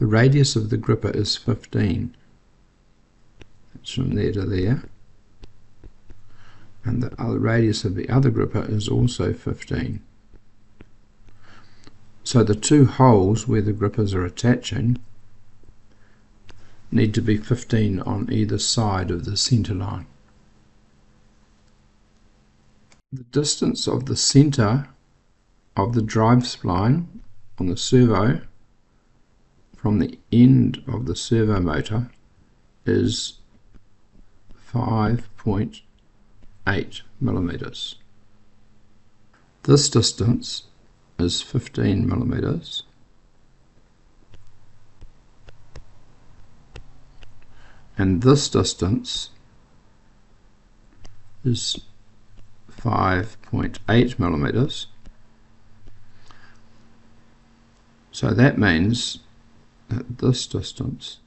The radius of the gripper is 15. It's from there to there. And the other radius of the other gripper is also 15. So the two holes where the grippers are attaching need to be 15 on either side of the center line. The distance of the center of the drive spline on the servo from the end of the servo motor is 5.8 millimeters. This distance is 15 millimeters, and this distance is 5.8 millimeters. So that means that this distance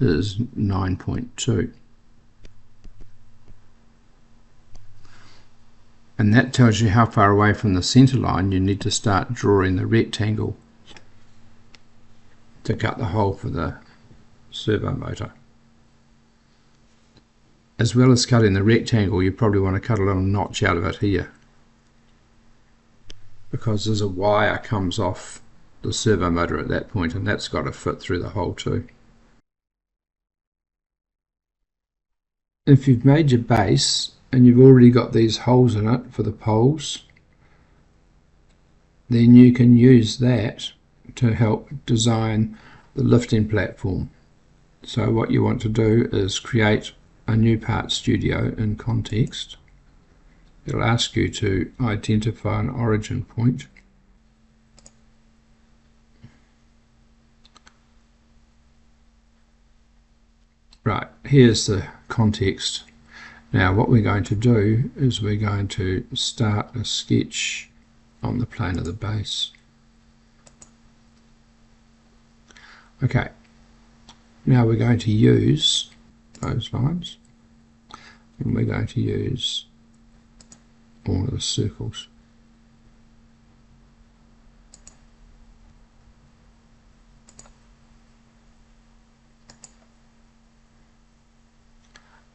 is 9.2. And that tells you how far away from the center line you need to start drawing the rectangle to cut the hole for the servo motor. As well as cutting the rectangle, you probably want to cut a little notch out of it here, because there's a wire comes off the servo motor at that point, and that's got to fit through the hole too. If you've made your base and you've already got these holes in it for the poles, then you can use that to help design the lifting platform. So what you want to do is create a new part studio in Context. It'll ask you to identify an origin point. Right, here's the context. Now what we're going to do is we're going to start a sketch on the plane of the base. Okay, now we're going to use those lines, and we're going to use all of the circles.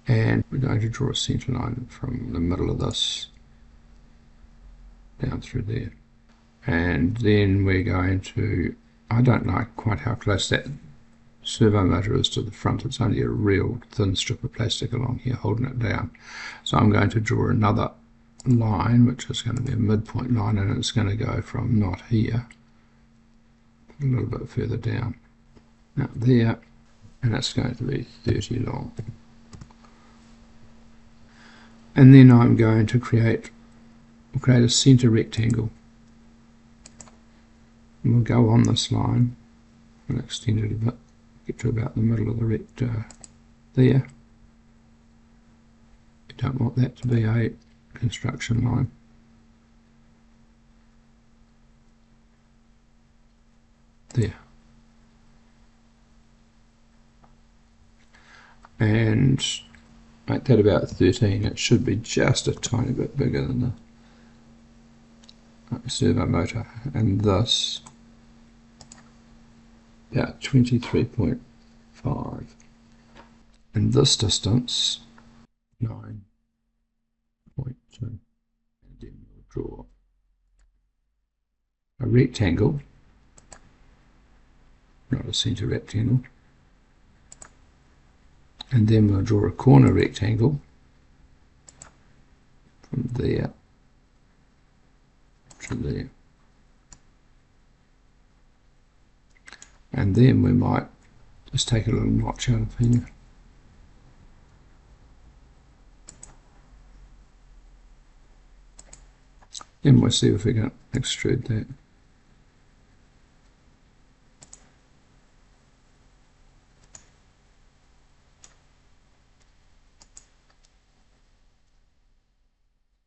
And we're going to draw a center line from the middle of this down through there. And then we're going to, I don't like quite how close that servo motor is to the front. It's only a real thin strip of plastic along here holding it down. So I'm going to draw another line, which is going to be a midpoint line, and it's going to go from not here a little bit further down, out there, and it's going to be 30 long. And then I'm going to create a center rectangle. And we'll go on this line and extend it a bit, get to about the middle of the rectangle there. You don't want that to be a construction line. There. And make that about 13. It should be just a tiny bit bigger than the servo motor, and this about 23.5, and this distance 9.2. And then we'll draw a rectangle, not a center rectangle. And then we'll draw a corner rectangle from there to there. And then we might just take a little notch out of here. Then we'll see if we can extrude that.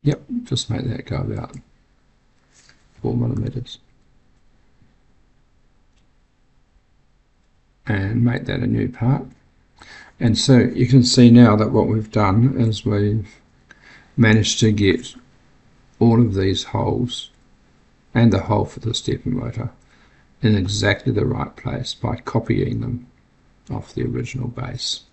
Yep, just make that go about 4 millimeters. And make that a new part. And so you can see now that what we've done is we've managed to get all of these holes and the hole for the stepper motor in exactly the right place by copying them off the original base.